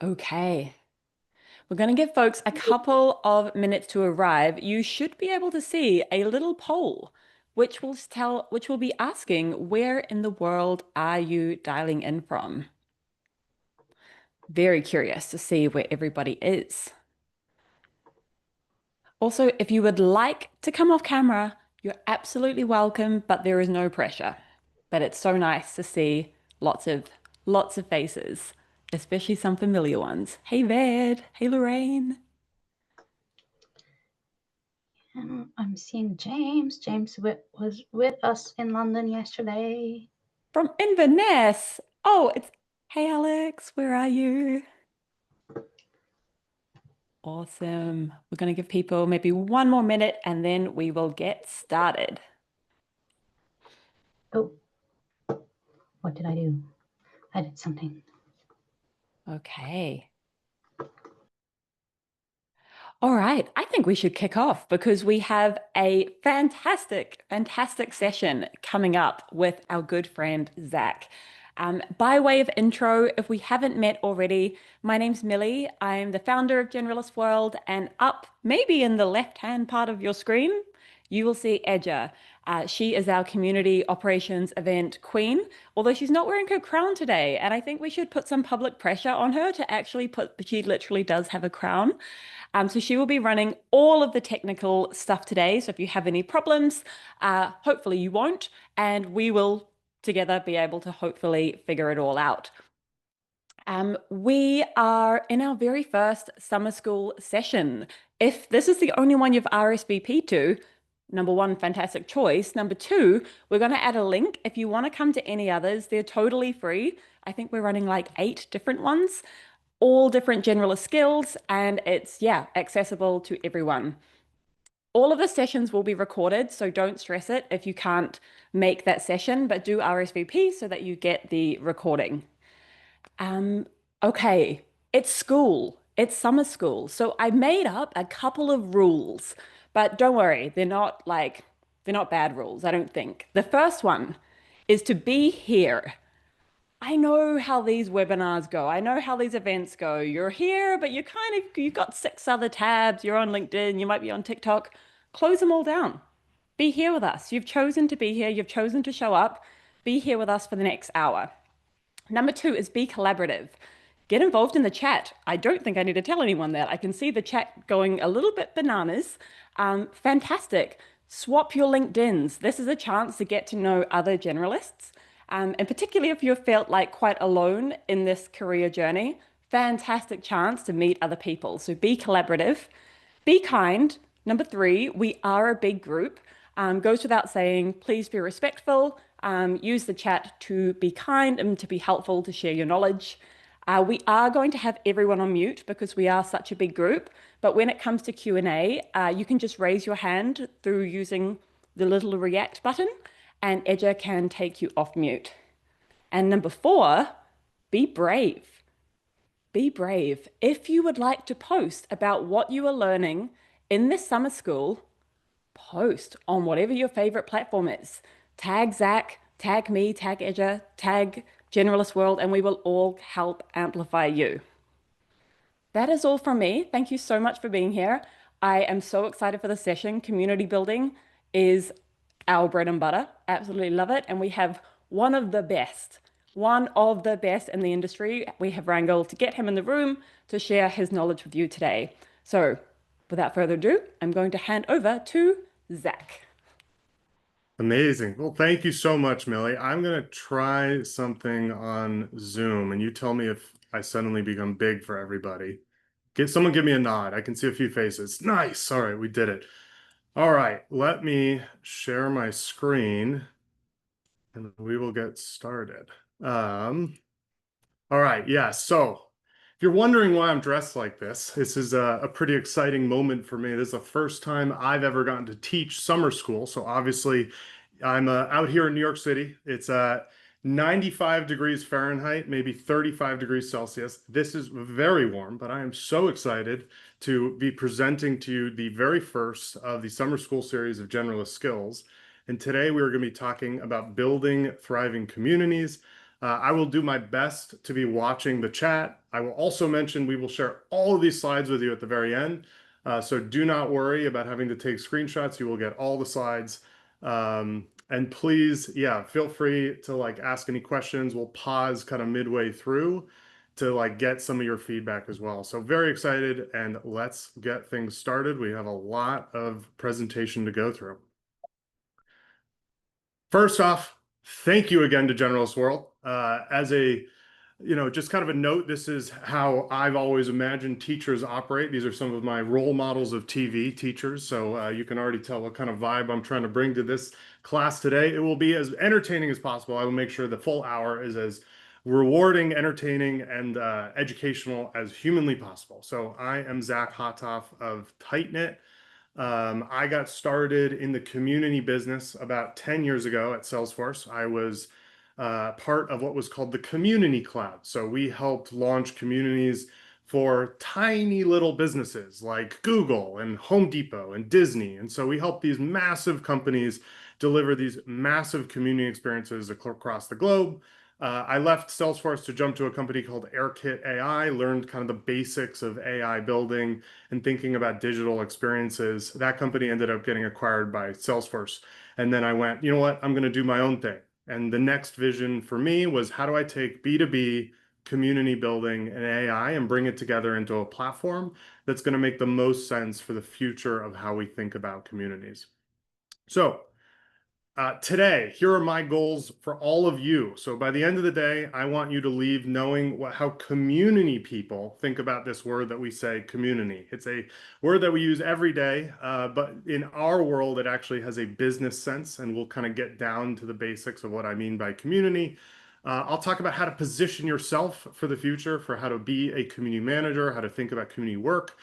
Okay. We're going to give folks a couple of minutes to arrive. You should be able to see a little poll which will be asking, where in the world are you dialing in from? Very curious to see where everybody is. Also, if you would like to come off camera, you're absolutely welcome, but there is no pressure. But it's so nice to see lots of faces, especially some familiar ones. Hey Ved, hey Lorraine. And I'm seeing James. Was with us in London yesterday. From Inverness. Oh, it's hey Alex, where are you? Awesome. We're going to give people maybe one more minute and then we will get started. Oh, what did I do? I did something. Okay. All right, I think we should kick off because we have a fantastic session coming up with our good friend Zach. By way of intro, if we haven't met already, my name's Millie. I'm the founder of Generalist World, and up maybe in the left-hand part of your screen, you will see Edja. She is our community operations event queen, although she's not wearing her crown today. And I think we should put some public pressure on her to actually she literally does have a crown. So she will be running all of the technical stuff today. So if you have any problems, hopefully you won't, and we will together be able to hopefully figure it all out. We are in our very first summer school session. If this is the only one you've RSVP'd to, number one, fantastic choice. Number two, we're going to add a link. If you want to come to any others, they're totally free. I think we're running like 8 different ones, all different generalist skills, and it's, yeah, accessible to everyone. All of the sessions will be recorded, so don't stress it if you can't make that session, but do RSVP so that you get the recording. Okay, it's school. It's summer school. So I made up a couple of rules, but don't worry, they're not bad rules, I don't think. The first one is to be here. I know how these webinars go. I know how these events go. You're here, but you've got 6 other tabs. You're on LinkedIn, you might be on TikTok. Close them all down. Be here with us. You've chosen to be here. You've chosen to show up. Be here with us for the next hour. Number 2 is be collaborative. Get involved in the chat. I don't think I need to tell anyone that. I can see the chat going a little bit bananas. Fantastic. Swap your LinkedIns. This is a chance to get to know other generalists. And particularly if you've felt like quite alone in this career journey, fantastic chance to meet other people. So be collaborative. Be kind. Number 3, we are a big group. Goes without saying, please be respectful. Use the chat to be kind and to be helpful, to share your knowledge. We are going to have everyone on mute because we are such a big group. But when it comes to Q&A, you can just raise your hand through using the little react button, and Edja can take you off mute. And number 4, be brave. Be brave. If you would like to post about what you are learning in this summer school, post on whatever your favorite platform is. Tag Zach, tag me, tag Edja, tag Generalist World, and we will all help amplify you. That is all from me. Thank you so much for being here. I am so excited for the session. Community building is our bread and butter. Absolutely love it. And we have one of the best in the industry. We have wrangled to get him in the room to share his knowledge with you today. So without further ado, I'm going to hand over to Zach. Amazing. Well, thank you so much, Millie. I'm going to try something on Zoom, and you tell me if I suddenly become big for everybody. Someone give me a nod. I can see a few faces. Nice. All right, we did it. All right, let me share my screen, and we will get started. All right, yeah, so if you're wondering why I'm dressed like this is a pretty exciting moment for me. This is the first time I've ever gotten to teach summer school. So obviously I'm out here in New York City. It's 95 degrees Fahrenheit, maybe 35 degrees Celsius. This is very warm, but I am so excited to be presenting to you the very first of the summer school series of Generalist Skills. And today we're going to be talking about building thriving communities. I will do my best to be watching the chat. I will also mention we will share all of these slides with you at the very end. So do not worry about having to take screenshots. You will get all the slides. And please, yeah, feel free to like ask any questions. We'll pause kind of midway through to like get some of your feedback as well. So very excited, and let's get things started. We have a lot of presentation to go through. First off, thank you again to Generalist World. As a, just kind of a note, this is how I've always imagined teachers operate. These are some of my role models of TV teachers. So you can already tell what kind of vibe I'm trying to bring to this class today. It will be as entertaining as possible. I will make sure the full hour is as rewarding, entertaining, and educational as humanly possible. So I am Zach Hawtof of Tightknit. I got started in the community business about 10 years ago at Salesforce. I was part of what was called the Community Cloud. So we helped launch communities for tiny little businesses like Google and Home Depot and Disney. And so we helped these massive companies deliver these massive community experiences across the globe. I left Salesforce to jump to a company called AirKit AI, learned kind of the basics of AI building and thinking about digital experiences. That company ended up getting acquired by Salesforce. And then I went, you know what, I'm going to do my own thing. And the next vision for me was, how do I take B2B community building and AI and bring it together into a platform that's going to make the most sense for the future of how we think about communities. So today, here are my goals for all of you. So by the end of the day, I want you to leave knowing how community people think about this word that we say, community. It's a word that we use every day, but in our world, it actually has a business sense, and we'll kind of get down to the basics of what I mean by community. I'll talk about how to position yourself for the future, for how to be a community manager, how to think about community work.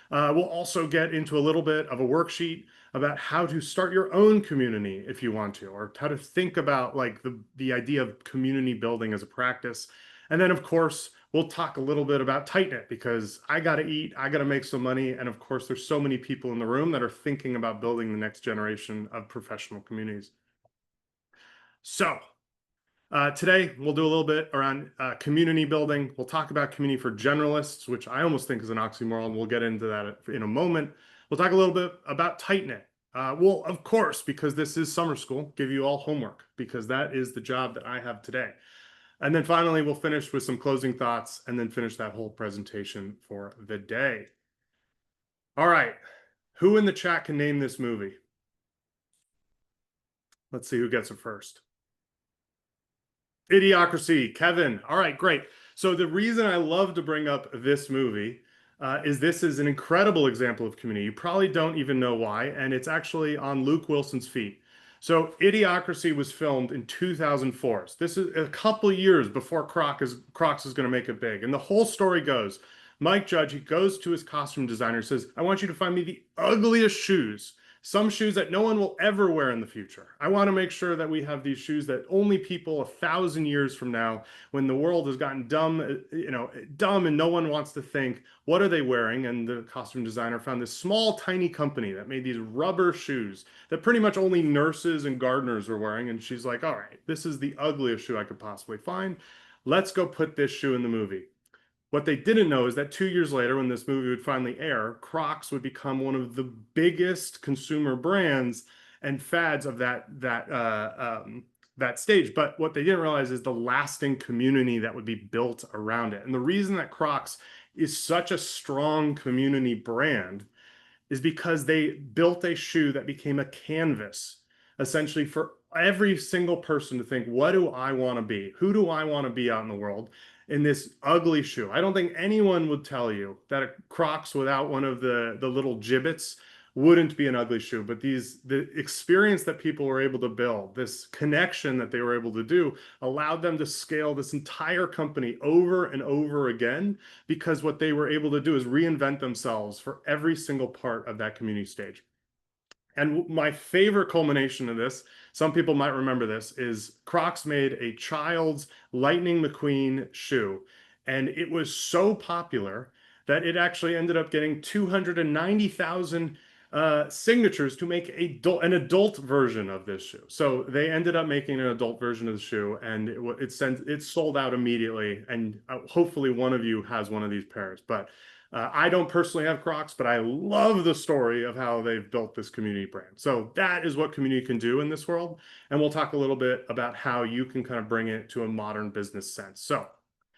We'll also get into a little bit of a worksheet about how to start your own community if you want to, or how to think about like the idea of community building as a practice. And then of course, we'll talk a little bit about Tightknit, because I got to eat, I got to make some money. And of course, there's so many people in the room that are thinking about building the next generation of professional communities. So today, we'll do a little bit around community building. We'll talk about community for generalists, which I almost think is an oxymoron. We'll get into that in a moment. We'll talk a little bit about Tightknit. Well, of course, because this is summer school, give you all homework, because that is the job that I have today. And then finally, we'll finish with some closing thoughts and then finish that whole presentation for the day. All right. Who in the chat can name this movie? Let's see who gets it first. Idiocracy, Kevin. All right, great. So the reason I love to bring up this movie is this is an incredible example of community. You probably don't even know why, and it's actually on Luke Wilson's feet. So Idiocracy was filmed in 2004. So this is a couple years before Crocs is going to make it big. And the whole story goes, Mike Judge, he goes to his costume designer, says, I want you to find me the ugliest shoes. Some shoes that no one will ever wear in the future. I want to make sure that we have these shoes that only people 1,000 years from now, when the world has gotten dumb, dumb and no one wants to think, what are they wearing? And the costume designer found this small, tiny company that made these rubber shoes that pretty much only nurses and gardeners were wearing. And she's like, all right, this is the ugliest shoe I could possibly find. Let's go put this shoe in the movie. What they didn't know is that 2 years later, when this movie would finally air, Crocs would become one of the biggest consumer brands and fads of that stage. But what they didn't realize is the lasting community that would be built around it. And the reason that Crocs is such a strong community brand is because they built a shoe that became a canvas, essentially, for every single person to think, what do I want to be? Who do I want to be out in the world in this ugly shoe? I don't think anyone would tell you that a Crocs without one of the little gibbets wouldn't be an ugly shoe. But the experience that people were able to build, this connection that they were able to do, allowed them to scale this entire company over and over again, because what they were able to do is reinvent themselves for every single part of that community stage. And my favorite culmination of this, some people might remember this, is Crocs made a child's Lightning McQueen shoe. And it was so popular that it actually ended up getting 290,000 signatures to make an adult version of this shoe. So they ended up making an adult version of the shoe, and it sold out immediately. And hopefully one of you has one of these pairs. But I don't personally have Crocs, but I love the story of how they've built this community brand. So that is what community can do in this world. And we'll talk a little bit about how you can kind of bring it to a modern business sense. So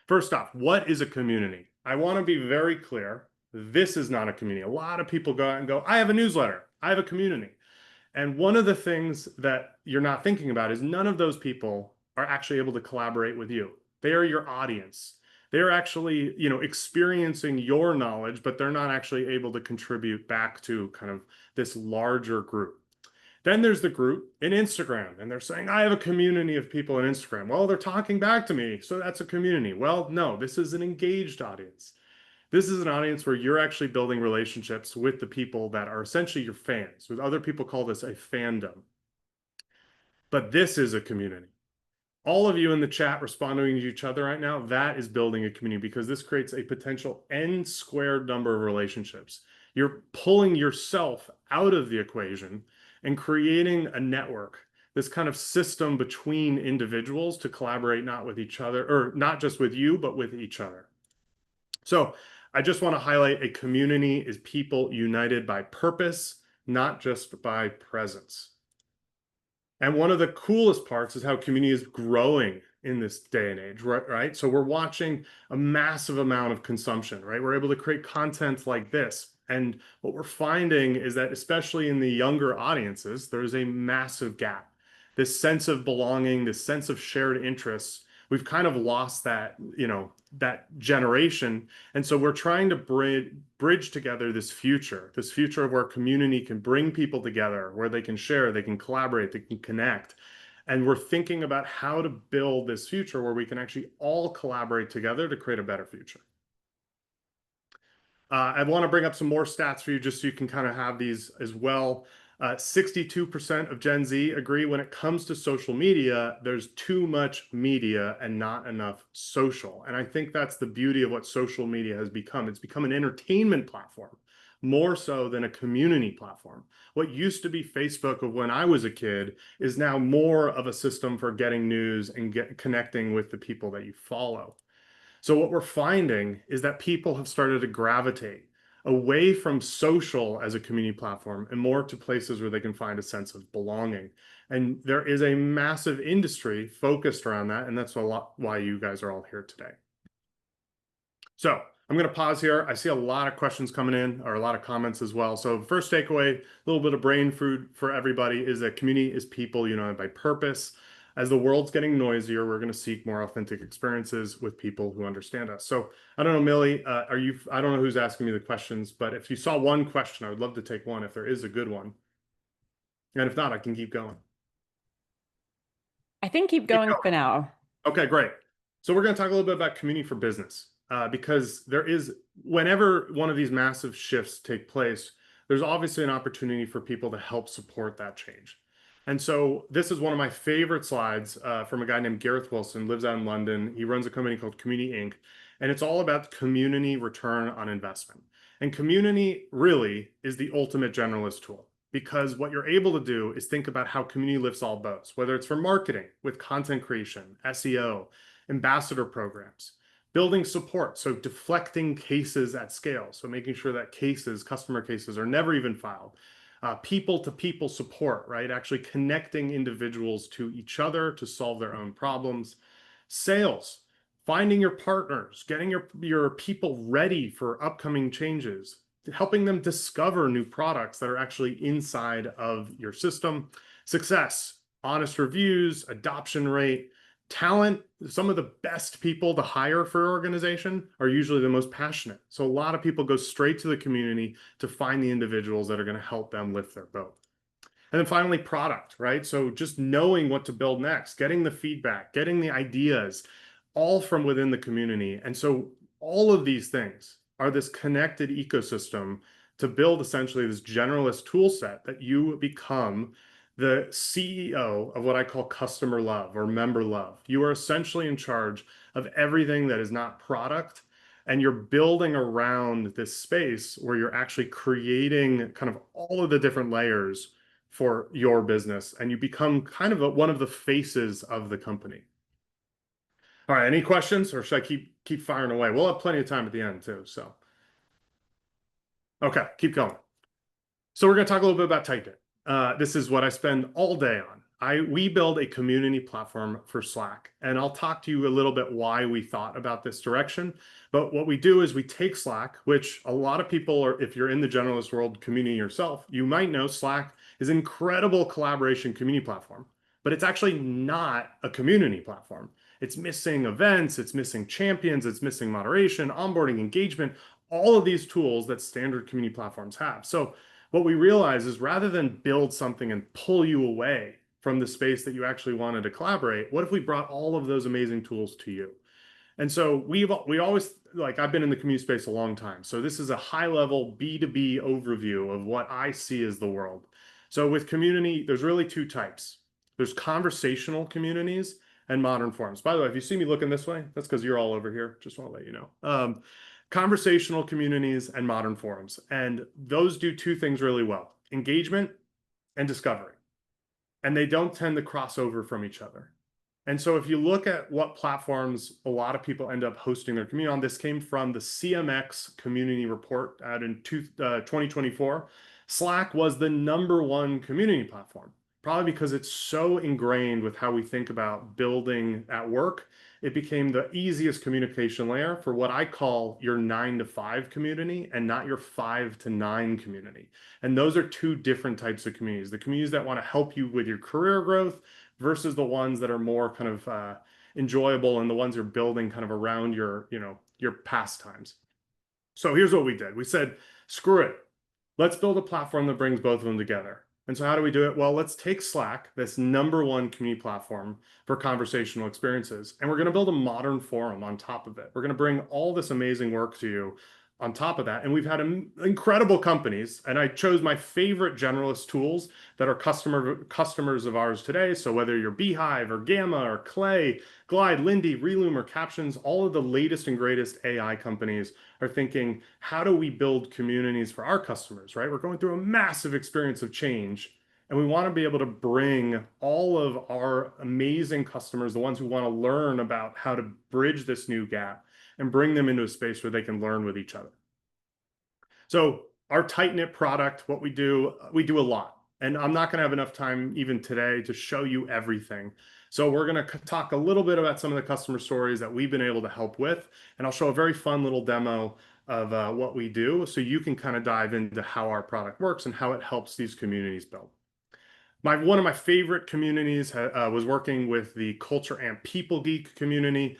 first off, what is a community? I want to be very clear. This is not a community. A lot of people go out and go, I have a newsletter. I have a community. And one of the things that you're not thinking about is none of those people are actually able to collaborate with you. They are your audience. They're actually, experiencing your knowledge, but they're not actually able to contribute back to kind of this larger group. Then there's the group in Instagram, and they're saying, I have a community of people in Instagram. Well, they're talking back to me, so that's a community. Well, no, this is an engaged audience. This is an audience where you're actually building relationships with the people that are essentially your fans. With other people call this a fandom. But this is a community. All of you in the chat responding to each other right now, that is building a community, because this creates a potential n squared number of relationships. You're pulling yourself out of the equation and creating a network, this kind of system between individuals to collaborate, not with each other, or not just with you, but with each other. So I just want to highlight, a community is people united by purpose, not just by presence. And one of the coolest parts is how community is growing in this day and age, right? So we're watching a massive amount of consumption, right? We're able to create content like this. And what we're finding is that, especially in the younger audiences, there's a massive gap. This sense of belonging, this sense of shared interests, we've kind of lost that, that generation. And so we're trying to bridge together this future of where community can bring people together, where they can share, they can collaborate, they can connect. And we're thinking about how to build this future where we can actually all collaborate together to create a better future. I want to bring up some more stats for you, just so you can kind of have these as well. 62% of Gen Z agree when it comes to social media, there's too much media and not enough social. And I think that's the beauty of what social media has become. It's become an entertainment platform, more so than a community platform. What used to be Facebook of when I was a kid is now more of a system for getting news and connecting with the people that you follow. So what we're finding is that people have started to gravitate away from social as a community platform and more to places where they can find a sense of belonging. And there is a massive industry focused around that. And that's a lot why you guys are all here today. So I'm going to pause here. I see a lot of questions coming in, or a lot of comments as well. So first takeaway, a little bit of brain food for everybody, is that community is people united by purpose. As the world's getting noisier, we're going to seek more authentic experiences with people who understand us. So I don't know, Millie, I don't know who's asking me the questions, but if you saw one question, I would love to take one if there is a good one. And if not, I can keep going. I think keep going for now. Okay, great. So we're going to talk a little bit about community for business, because whenever one of these massive shifts take place, there's obviously an opportunity for people to help support that change. And so this is one of my favorite slides from a guy named Gareth Wilson, lives out in London. He runs a company called Community Inc. And it's all about community return on investment. And community really is the ultimate generalist tool, because what you're able to do is think about how community lifts all boats, whether it's for marketing with content creation, SEO, ambassador programs, building support, so deflecting cases at scale, so making sure that customer cases are never even filed, people-to-people support, right? Actually connecting individuals to each other to solve their own problems, sales, finding your partners, getting your people ready for upcoming changes, helping them discover new products that are actually inside of your system, success, honest reviews, adoption rate, talent. Some of the best people to hire for your organization are usually the most passionate. So a lot of people go straight to the community to find the individuals that are going to help them lift their boat. And then finally, product, right? So just knowing what to build next, getting the feedback, getting the ideas, all from within the community. And so all of these things are this connected ecosystem to build essentially this generalist tool set that you become the CEO of what I call customer love or member love. You are essentially in charge of everything that is not product And you're building around this space where you're actually creating kind of all of the different layers for your business, and you become kind of one of the faces of the company. All right, any questions, or should I keep firing away? We'll have plenty of time at the end too, so. Okay, keep going. So we're going to talk a little bit about Tightknit. This is what I spend all day on. We build a community platform for Slack, and I'll talk to you a little bit why we thought about this direction. But what we do is we take Slack, which a lot of people are, if you're in the generalist world community yourself, you might know Slack is an incredible collaboration community platform, but it's actually not a community platform. It's missing events, it's missing champions, it's missing moderation, onboarding, engagement, all of these tools that standard community platforms have. So what we realize is rather than build something and pull you away from the space that you actually wanted to collaborate, what if we brought all of those amazing tools to you? And so we always, like, I've been in the community space a long time. So this is a high level B2B overview of what I see as the world. So with community, there's really two types. There's conversational communities and modern forums. By the way, if you see me looking this way, that's because you're all over here. Just want to let you know. Conversational communities and modern forums. And those do two things really well: engagement and discovery. And they don't tend to cross over from each other. And so if you look at what platforms a lot of people end up hosting their community on, this came from the CMX community report out in 2024. Slack was the #1 community platform, probably because it's so ingrained with how we think about building at work. It became the easiest communication layer for what I call your 9 to 5 community and not your 5 to 9 community. And those are two different types of communities. The communities that want to help you with your career growth versus the ones that are more kind of enjoyable and the ones you're building kind of around your, your pastimes. So here's what we did. We said, screw it. Let's build a platform that brings both of them together. And so how do we do it? Well, let's take Slack, this #1 community platform for conversational experiences, and we're going to build a modern forum on top of it. We're going to bring all this amazing work to you on top of that. And we've had incredible companies, and I chose my favorite generalist tools that are customers of ours today. So whether you're Beehive or Gamma or Clay, Glide, Lindy, Reloom, or Captions, all of the latest and greatest AI companies are thinking, how do we build communities for our customers, right? We're going through a massive experience of change, and we want to be able to bring all of our amazing customers, the ones who want to learn about how to bridge this new gap, and bring them into a space where they can learn with each other. So our Tightknit product, what we do a lot. And I'm not going to have enough time even today to show you everything. So we're going to talk a little bit about some of the customer stories that we've been able to help with. And I'll show a very fun little demo of what we do, so you can kind of dive into how our product works and how it helps these communities build. One of my favorite communities was working with the Culture Amp People Geek community.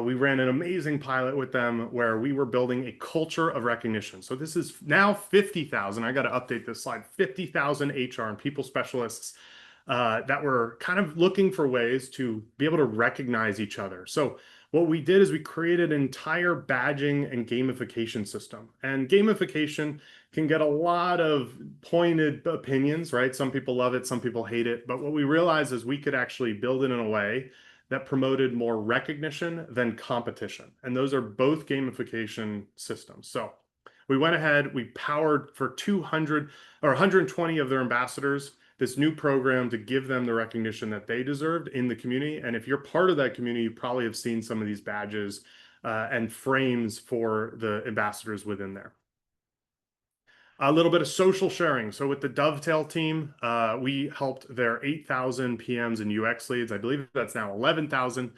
We ran an amazing pilot with them where we were building a culture of recognition. So this is now 50,000. I got to update this slide. 50,000 HR and people specialists that were kind of looking for ways to be able to recognize each other. So what we did is we created an entire badging and gamification system. And gamification can get a lot of pointed opinions, right? Some people love it, some people hate it. But what we realized is we could actually build it in a way that promoted more recognition than competition. And those are both gamification systems. So we went ahead, we powered for 200 or 120 of their ambassadors this new program to give them the recognition that they deserved in the community. And if you're part of that community, you probably have seen some of these badges and frames for the ambassadors within there. A little bit of social sharing. So with the Dovetail team, we helped their 8,000 PMs and UX leads. I believe that's now 11,000.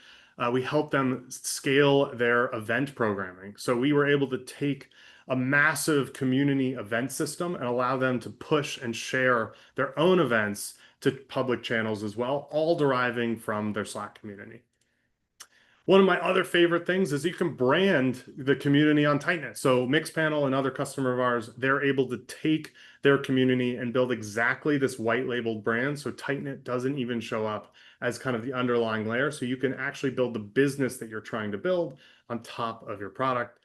We helped them scale their event programming. So we were able to take a massive community event system and allow them to push and share their own events to public channels as well, all deriving from their Slack community. One of my other favorite things is you can brand the community on Tightknit. So Mixpanel, another customer of ours, they're able to take their community and build exactly this white labeled brand. So Tightknit doesn't even show up as kind of the underlying layer. So you can actually build the business that you're trying to build on top of your product.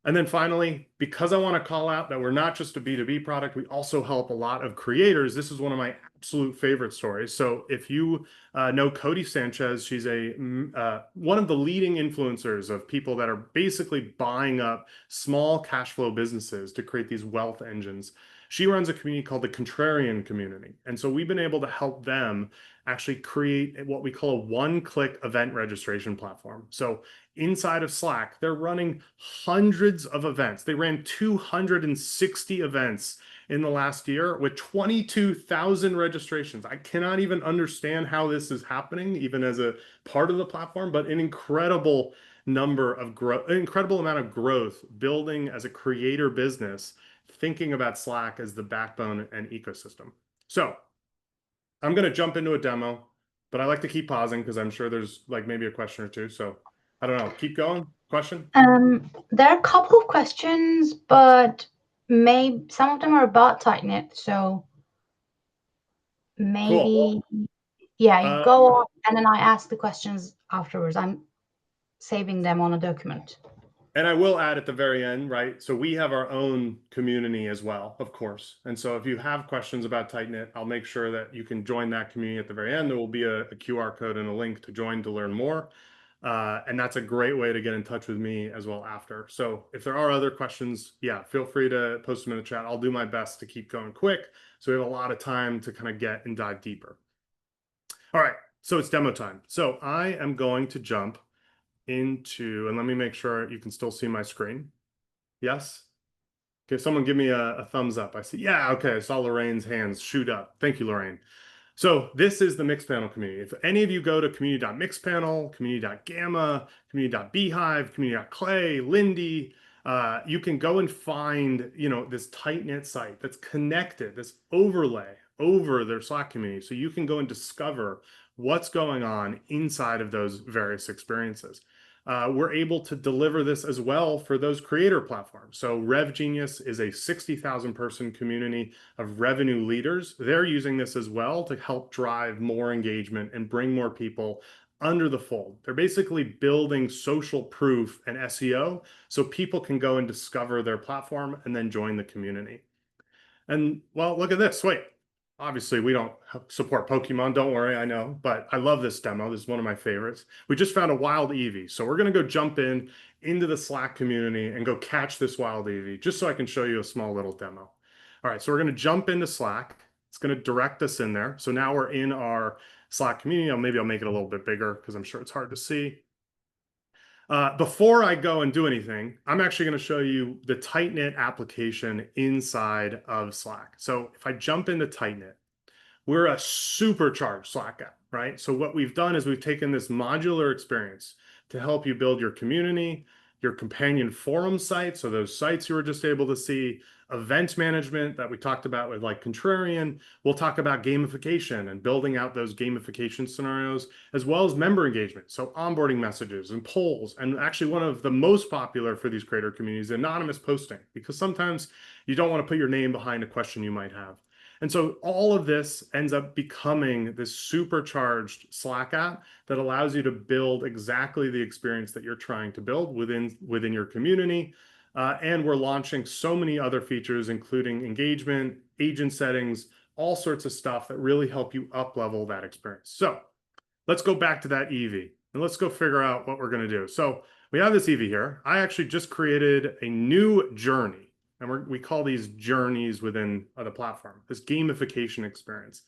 And then finally, because I want to call out that we're not just a B2B product, we also help a lot of creators. This is one of my absolute favorite stories. So if you know Cody Sanchez, she's one of the leading influencers of people that are basically buying up small cash flow businesses to create these wealth engines. She runs a community called the Contrarian Community. And so we've been able to help them actually create what we call a one-click event registration platform. So inside of Slack, they're running hundreds of events. They ran 260 events in the last year with 22,000 registrations. I cannot even understand how this is happening, even as a part of the platform, but an incredible number of growth, an incredible amount of growth building as a creator business, thinking about Slack as the backbone and ecosystem. So I'm going to jump into a demo, but I like to keep pausing because I'm sure there's like maybe a question or two. So I don't know. Keep going. Question? There are a couple of questions, but maybe some of them are about Tightknit. So maybe, Cool. yeah, you Uh, go on and then I ask the questions afterwards. I'm saving them on a document. And I will add at the very end, right? So we have our own community as well, of course. And so if you have questions about Tightknit, I'll make sure that you can join that community at the very end. There will be a QR code and a link to join to learn more. And that's a great way to get in touch with me as well after. So if there are other questions, yeah, feel free to post them in the chat. I'll do my best to keep going quick, so we have a lot of time to kind of get and dive deeper. All right, so it's demo time. So I am going to jump into, and let me make sure you can still see my screen. Yes? Okay, someone give me a thumbs up. I see, yeah, okay, I saw Lorraine's hands shoot up. Thank you, Lorraine. So this is the Mixpanel community. If any of you go to community.mixpanel, community.gamma, community.beehive, community.clay, Lindy, you can go and find, this tight-knit site that's connected, this overlay over their Slack community. So you can go and discover what's going on inside of those various experiences. We're able to deliver this as well for those creator platforms. So RevGenius is a 60,000 person community of revenue leaders. They're using this as well to help drive more engagement and bring more people under the fold. They're basically building social proof and SEO so people can go and discover their platform and then join the community. And well, look at this. Wait, obviously we don't support Pokemon. Don't worry, I know, but I love this demo. This is one of my favorites. We just found a wild Eevee. So we're going to go jump into the Slack community and go catch this wild Eevee just so I can show you a small little demo. All right, so we're going to jump into Slack. It's going to direct us in there. So now we're in our Slack community. Maybe I'll make it a little bit bigger because I'm sure it's hard to see. Before I go and do anything, I'm actually going to show you the Tightknit application inside of Slack. So if I jump into Tightknit, we're a supercharged Slack app, right? So what we've done is we've taken this modular experience to help you build your community, your companion forum site, so those sites you were just able to see, event management that we talked about with like Contrarian. We'll talk about gamification and building out those gamification scenarios, as well as member engagement. So onboarding messages and polls. And actually one of the most popular for these creator communities, anonymous posting, because sometimes you don't want to put your name behind a question you might have. And so all of this ends up becoming this supercharged Slack app that allows you to build exactly the experience that you're trying to build within your community. And we're launching so many other features, including engagement, agent settings, all sorts of stuff that really help you up-level that experience. So let's go back to that Eevee and let's go figure out what we're going to do. So we have this Eevee here. I actually just created a new journey. And we call these journeys within the platform, this gamification experience.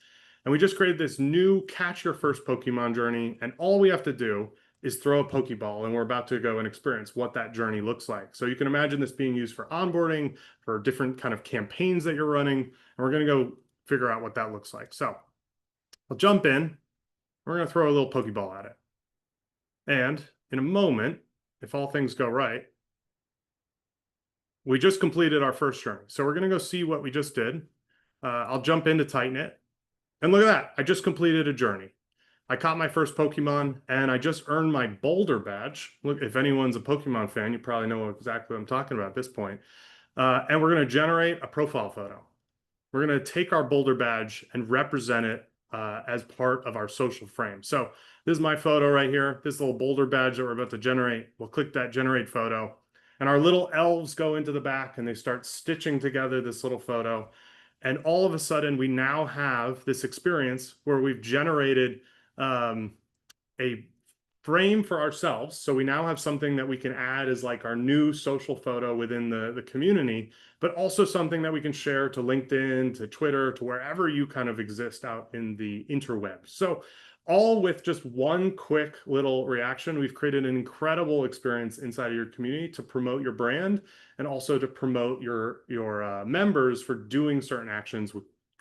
And we just created this new catch your first Pokemon journey. And all we have to do is throw a Pokeball, and we're about to go and experience what that journey looks like. So you can imagine this being used for onboarding, for different kind of campaigns that you're running. And we're going to go figure out what that looks like. So I'll jump in. We're going to throw a little Pokeball at it. And in a moment, if all things go right, we just completed our first journey. So we're going to go see what we just did. I'll jump into Tightknit. And look at that. I just completed a journey. I caught my first Pokemon and I just earned my Boulder badge. Look, if anyone's a Pokemon fan, you probably know exactly what I'm talking about at this point. And we're going to generate a profile photo. We're going to take our Boulder badge and represent it as part of our social frame. So this is my photo right here, this little Boulder badge that we're about to generate. We'll click that generate photo. And our little elves go into the back and they start stitching together this little photo. And all of a sudden, we now have this experience where we've generated a frame for ourselves. So we now have something that we can add as like our new social photo within the community, but also something that we can share to LinkedIn, to Twitter, to wherever you kind of exist out in the interweb. So all with just one quick little reaction, we've created an incredible experience inside of your community to promote your brand and also to promote your members for doing certain actions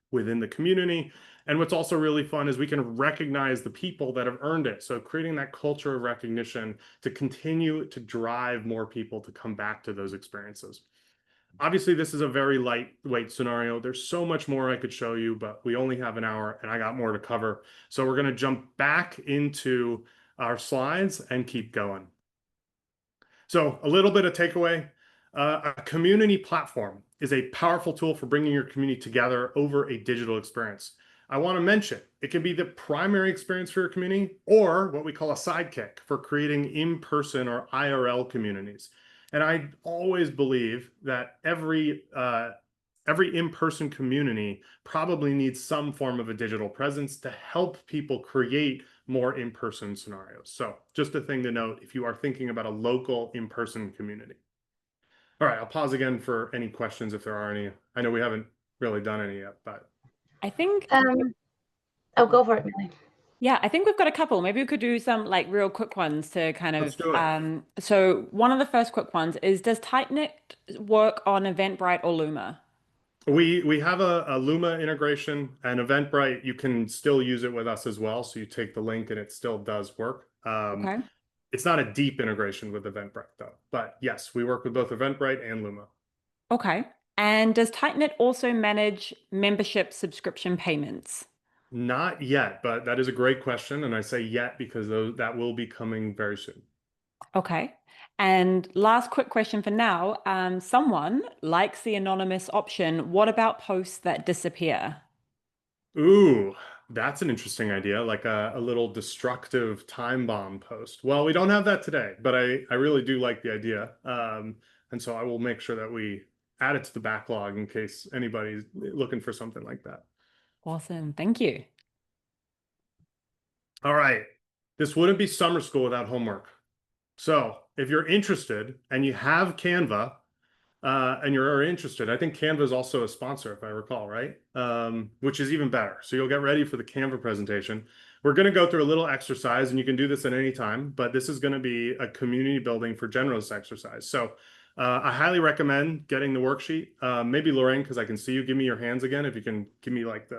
within the community. And what's also really fun is we can recognize the people that have earned it. So creating that culture of recognition to continue to drive more people to come back to those experiences. Obviously, this is a very lightweight scenario. There's so much more I could show you, but we only have an hour and I got more to cover. So we're going to jump back into our slides and keep going. So a little bit of takeaway. A community platform is a powerful tool for bringing your community together over a digital experience. I want to mention it can be the primary experience for your community or what we call a sidekick for creating in-person or IRL communities. And I always believe that every in-person community probably needs some form of a digital presence to help people create more in-person scenarios. So just a thing to note if you are thinking about a local in-person community. All right, I'll pause again for any questions if there are any. I know we haven't really done any yet, but I think, I'll go for it, Millie. yeah, I think we've got a couple. Maybe we could do some like real quick ones to kind let's of, do it. so one of the first quick ones is, does Tightknit work on Eventbrite or Luma? We have a Luma integration and Eventbrite. You can still use it with us as well. So you take the link and it still does work. Okay. It's not a deep integration with Eventbrite though, but yes, we work with both Eventbrite and Luma. Okay. And does Tightknit also manage membership subscription payments? Not yet, but that is a great question. And I say yet because that will be coming very soon. Okay. And last quick question for now. Someone likes the anonymous option. What about posts that disappear? Ooh, that's an interesting idea, like a little destructive time bomb post. Well, we don't have that today, but I really do like the idea. And so I will make sure that we add it to the backlog in case anybody's looking for something like that. Awesome. Thank you. All right. This wouldn't be summer school without homework. So if you're interested and you have Canva, and you're interested, I think Canva is also a sponsor, if I recall, right? Which is even better. So you'll get ready for the Canva presentation. We're going to go through a little exercise, and you can do this at any time, but this is going to be a community building for generalists exercise. So I highly recommend getting the worksheet. Maybe Lorraine, because I can see you, give me your hands again. If you can give me like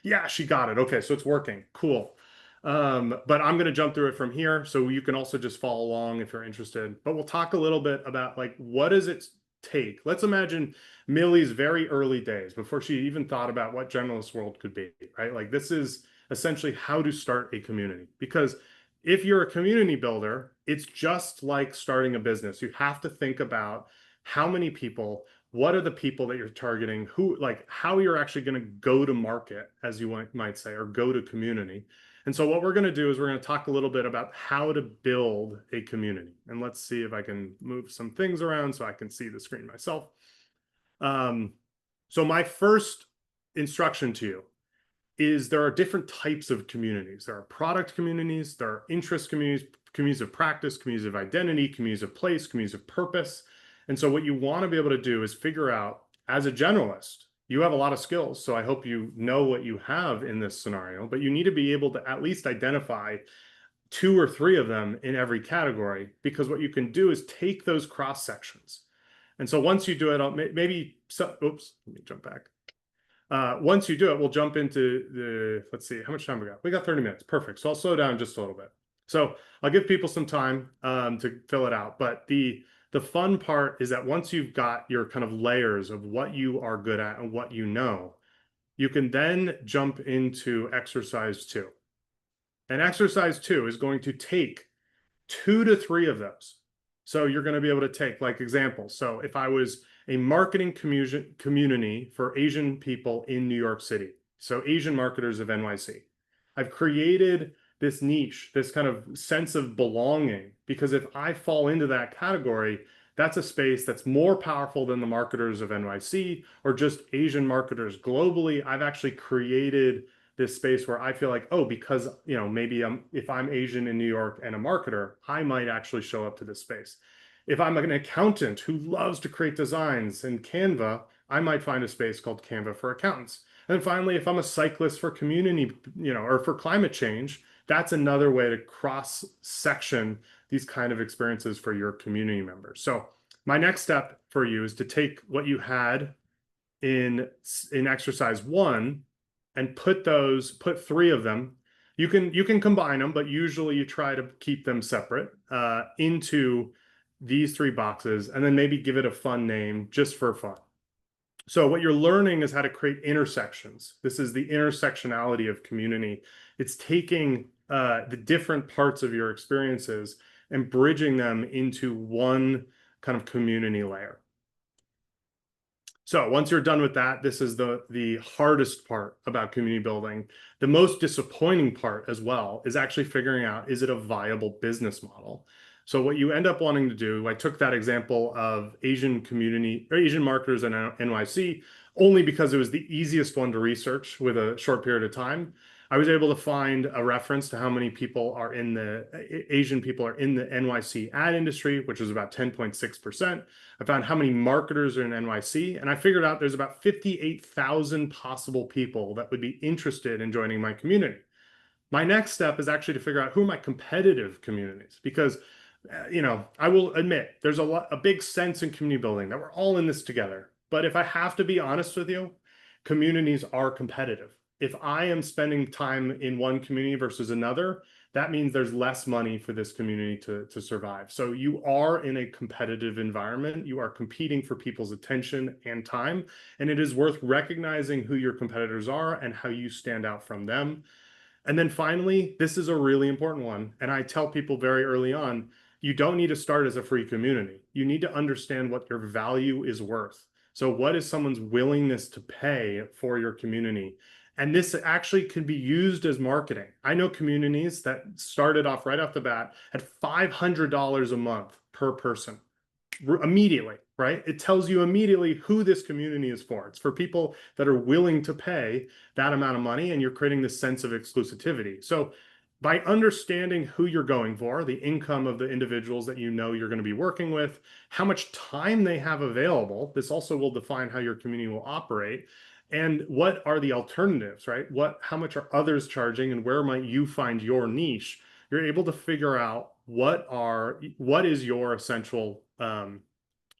yeah, she got it. Okay, so it's working. Cool. But I'm going to jump through it from here. So you can also just follow along if you're interested. But we'll talk a little bit about like, what does it take? Let's imagine Millie's very early days before she even thought about what generalist world could be, right? Like this is essentially how to start a community. Because if you're a community builder, it's just like starting a business. You have to think about how many people, what are the people that you're targeting, who, like how you're actually going to go to market, as you might say, or go to community. And so what we're going to do is we're going to talk a little bit about how to build a community. And let's see if I can move some things around so I can see the screen myself. So my first instruction to you is there are different types of communities. There are product communities, there are interest communities, communities of practice, communities of identity, communities of place, communities of purpose. And so what you want to be able to do is figure out, as a generalist, you have a lot of skills, so I hope you know what you have in this scenario, but you need to be able to at least identify 2 or 3 of them in every category, because what you can do is take those cross sections. And so once you do it, oops, let me jump back. Once you do it, we'll jump into let's see, how much time we got? We got 30 minutes. Perfect. So I'll slow down just a little bit. So I'll give people some time to fill it out. But the fun part is that once you've got your kind of layers of what you are good at and what you know, you can then jump into exercise 2. And exercise 2 is going to take 2 to 3 of those. So you're going to be able to take like examples. So if I was a marketing community for Asian people in New York City, so Asian marketers of NYC, I've created this niche, this kind of sense of belonging, because if I fall into that category, that's a space that's more powerful than the marketers of NYC or just Asian marketers globally. I've actually created this space where I feel like, oh, because, you know, maybe if I'm Asian in New York and a marketer, I might actually show up to this space. If I'm an accountant who loves to create designs in Canva, I might find a space called Canva for Accountants. And finally, if I'm a cyclist for community, you know, or for climate change, that's another way to cross section these kind of experiences for your community members. So my next step for you is to take what you had in exercise 1 and put 3 of them. You can combine them, but usually you try to keep them separate into these 3 boxes, and then maybe give it a fun name just for fun. So what you're learning is how to create intersections. This is the intersectionality of community. It's taking the different parts of your experiences and bridging them into one kind of community layer. So once you're done with that, this is the hardest part about community building. The most disappointing part as well is actually figuring out, is it a viable business model? So what you end up wanting to do, I took that example of Asian community or Asian marketers in NYC only because it was the easiest one to research with a short period of time. I was able to find a reference to how many people are in the Asian people are in the NYC ad industry, which is about 10.6%. I found how many marketers are in NYC, and I figured out there's about 58,000 possible people that would be interested in joining my community. My next step is actually to figure out who are my competitive communities, because you know, I will admit there's a big sense in community building that we're all in this together. But if I have to be honest with you, communities are competitive. If I am spending time in one community versus another, that means there's less money for this community to survive. So you are in a competitive environment. You are competing for people's attention and time, and it is worth recognizing who your competitors are and how you stand out from them. And then finally, this is a really important one. And I tell people very early on, you don't need to start as a free community. You need to understand what your value is worth. So what is someone's willingness to pay for your community? And this actually can be used as marketing. I know communities that started off right off the bat at $500 a month per person immediately, right? It tells you immediately who this community is for. It's for people that are willing to pay that amount of money, and you're creating this sense of exclusivity. So by understanding who you're going for, the income of the individuals that you know you're going to be working with, how much time they have available, this also will define how your community will operate, and what are the alternatives, right? How much are others charging, and where might you find your niche? You're able to figure out what is your essential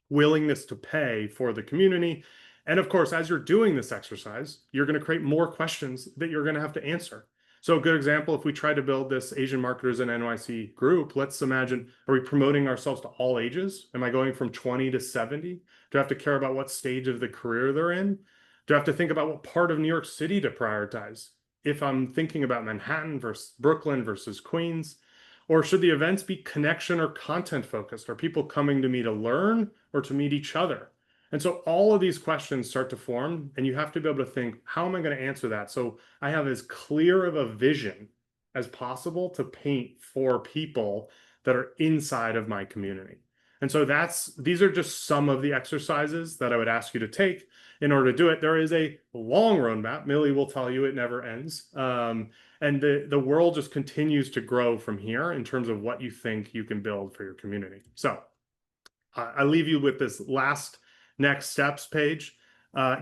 willingness to pay for the community. And of course, as you're doing this exercise, you're going to create more questions that you're going to have to answer. So a good example, if we try to build this Asian marketers in NYC group, let's imagine, are we promoting ourselves to all ages? Am I going from 20 to 70? Do I have to care about what stage of the career they're in? Do I have to think about what part of New York City to prioritize? If I'm thinking about Manhattan versus Brooklyn versus Queens, or should the events be connection or content focused? Are people coming to me to learn or to meet each other? And so all of these questions start to form, and you have to be able to think, how am I going to answer that? So I have as clear of a vision as possible to paint for people that are inside of my community. And so these are just some of the exercises that I would ask you to take in order to do it. There is a long roadmap. Millie will tell you it never ends. And the world just continues to grow from here in terms of what you think you can build for your community. So I leave you with this last next steps page.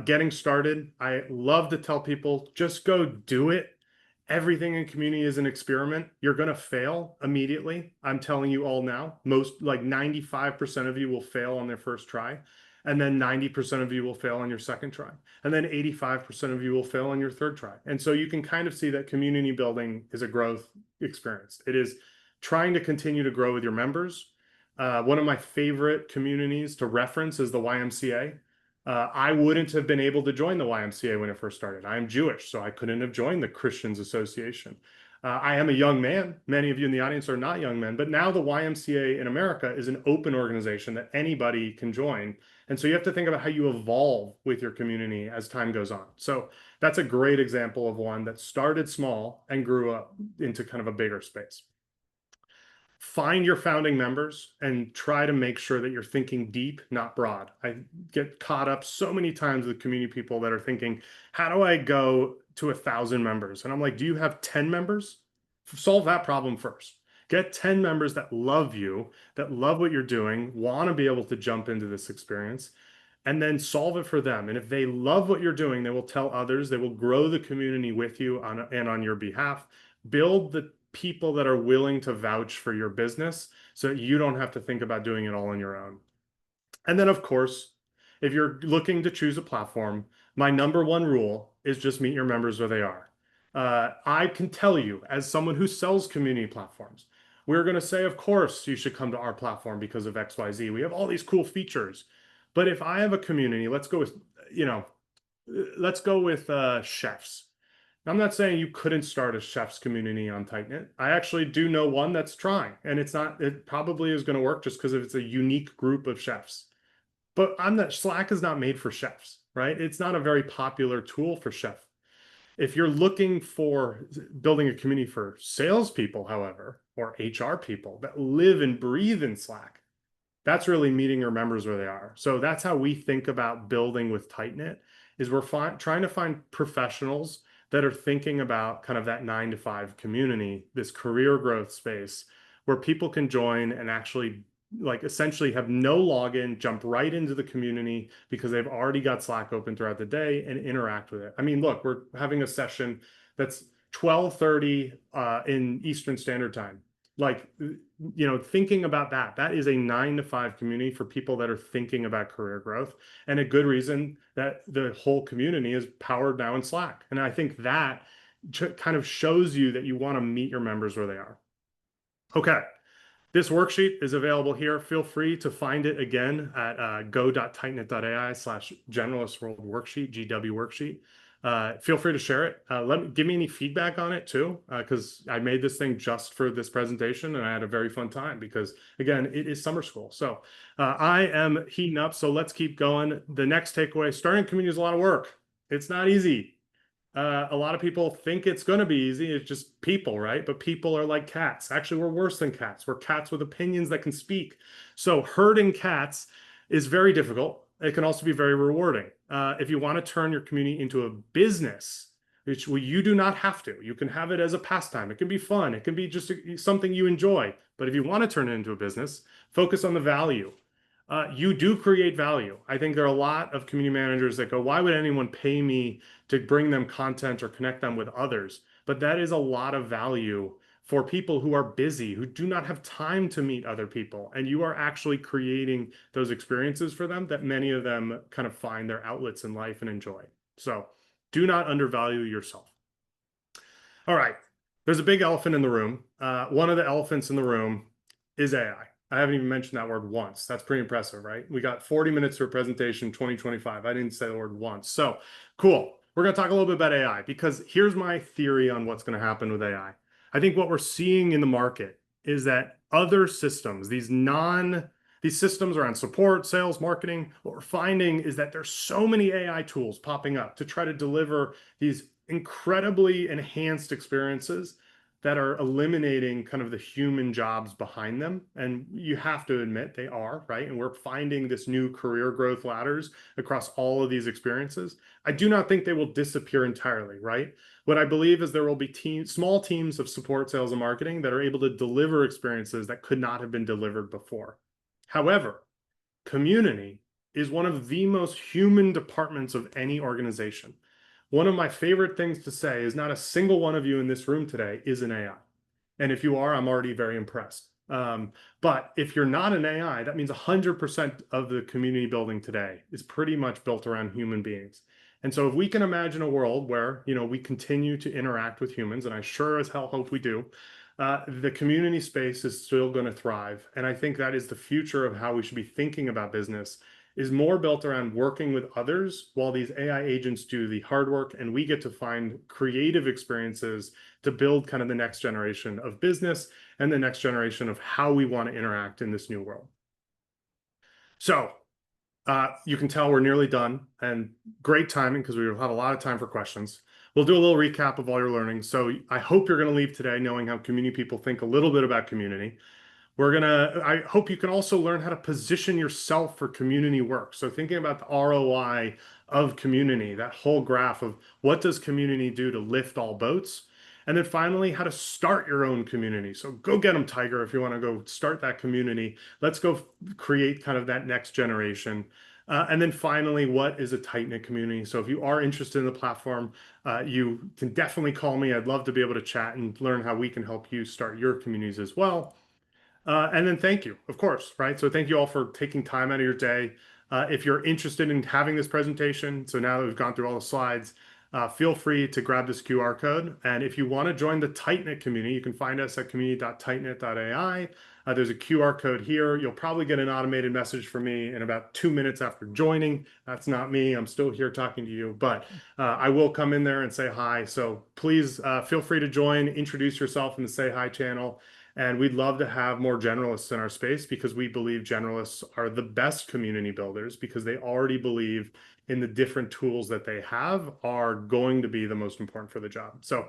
Getting started. I love to tell people, just go do it. Everything in community is an experiment. You're going to fail immediately. I'm telling you all now, like 95% of you will fail on their first try. And then 90% of you will fail on your second try. And then 85% of you will fail on your third try. And so you can kind of see that community building is a growth experience. It is trying to continue to grow with your members. One of my favorite communities to reference is the YMCA. I wouldn't have been able to join the YMCA when it first started. I am Jewish, so I couldn't have joined the Christians Association. I am a young man. Many of you in the audience are not young men, but now the YMCA in America is an open organization that anybody can join. And so you have to think about how you evolve with your community as time goes on. So that's a great example of one that started small and grew up into kind of a bigger space. find your founding members and try to make sure that you're thinking deep, not broad. I get caught up so many times with community people that are thinking, how do I go to 1,000 members? And I'm like, do you have 10 members? Solve that problem first. Get 10 members that love you, that love what you're doing, want to be able to jump into this experience, and then solve it for them. And if they love what you're doing, they will tell others, they will grow the community with you and on your behalf. Build the people that are willing to vouch for your business so that you don't have to think about doing it all on your own. And then, of course, if you're looking to choose a platform, my number one rule is just meet your members where they are. I can tell you, as someone who sells community platforms, we're going to say, of course, you should come to our platform because of XYZ. We have all these cool features. But if I have a community, let's go with, chefs. I'm not saying you couldn't start a chef's community on Tightknit. I actually do know one that's trying, and it probably is going to work just because it's a unique group of chefs. But Slack is not made for chefs, right? It's not a very popular tool for chefs. If you're looking for building a community for salespeople, however, or HR people that live and breathe in Slack, that's really meeting your members where they are. So that's how we think about building with Tightknit, is we're trying to find professionals that are thinking about kind of that 9 to 5 community, this career growth space where people can join and actually essentially have no login, jump right into the community because they've already got Slack open throughout the day and interact with it. I mean, look, we're having a session that's 12:30 in Eastern Standard Time. Thinking about that is a 9 to 5 community for people that are thinking about career growth, and a good reason that the whole community is powered now in Slack. And I think that kind of shows you that you want to meet your members where they are. Okay. This worksheet is available here. Feel free to find it again at go.tightknit.ai/generalist world worksheet, GW worksheet. Feel free to share it. Give me any feedback on it too, because I made this thing just for this presentation and I had a very fun time because, again, it is summer school. So I am heating up. So let's keep going. The next takeaway, starting a community is a lot of work. It's not easy. A lot of people think it's going to be easy. It's just people, right? But people are like cats. Actually, we're worse than cats. We're cats with opinions that can speak. So herding cats is very difficult. It can also be very rewarding. If you want to turn your community into a business, which you do not have to, you can have it as a pastime. It can be fun. It can be just something you enjoy. But if you want to turn it into a business, focus on the value. You do create value. I think there are a lot of community managers that go, why would anyone pay me to bring them content or connect them with others? But that is a lot of value for people who are busy, who do not have time to meet other people. And you are actually creating those experiences for them that many of them kind of find their outlets in life and enjoy. So do not undervalue yourself. All right. There's a big elephant in the room. One of the elephants in the room is AI. I haven't even mentioned that word once. That's pretty impressive, right? We got 40 minutes for a presentation, 2025. I didn't say the word once. So cool. We're going to talk a little bit about AI because here's my theory on what's going to happen with AI. I think what we're seeing in the market is that other systems, these systems around support, sales, marketing, what we're finding is that there's so many AI tools popping up to try to deliver these incredibly enhanced experiences that are eliminating kind of the human jobs behind them. And you have to admit they are, right? And we're finding this new career growth ladders across all of these experiences. I do not think they will disappear entirely, right? What I believe is there will be small teams of support, sales, and marketing that are able to deliver experiences that could not have been delivered before. However, community is one of the most human departments of any organization. One of my favorite things to say is not a single one of you in this room today is an AI. And if you are, I'm already very impressed. But if you're not an AI, that means 100% of the community building today is pretty much built around human beings. And so if we can imagine a world where, we continue to interact with humans, and I sure as hell hope we do, the community space is still going to thrive. And I think that is the future of how we should be thinking about business, is more built around working with others while these AI agents do the hard work, and we get to find creative experiences to build kind of the next generation of business and the next generation of how we want to interact in this new world. So you can tell we're nearly done, and great timing because we will have a lot of time for questions. We'll do a little recap of all your learning. So I hope you're going to leave today knowing how community people think a little bit about community. I hope you can also learn how to position yourself for community work. So thinking about the ROI of community, that whole graph of what does community do to lift all boats? And then finally, how to start your own community. So go get them, Tiger, if you want to go start that community. Let's go create kind of that next generation. And then finally, what is a tight-knit community? So if you are interested in the platform, you can definitely call me. I'd love to be able to chat and learn how we can help you start your communities as well. And then thank you, of course, right? So thank you all for taking time out of your day. If you're interested in having this presentation, so now that we've gone through all the slides, feel free to grab this QR code. And if you want to join the Tightknit community, you can find us at community.tightknit.ai. There's a QR code here. You'll probably get an automated message from me in about 2 minutes after joining. That's not me. I'm still here talking to you, but I will come in there and say hi. So please feel free to join, introduce yourself in the Say Hi channel. And we'd love to have more generalists in our space because we believe generalists are the best community builders because they already believe in the different tools that they have are going to be the most important for the job. So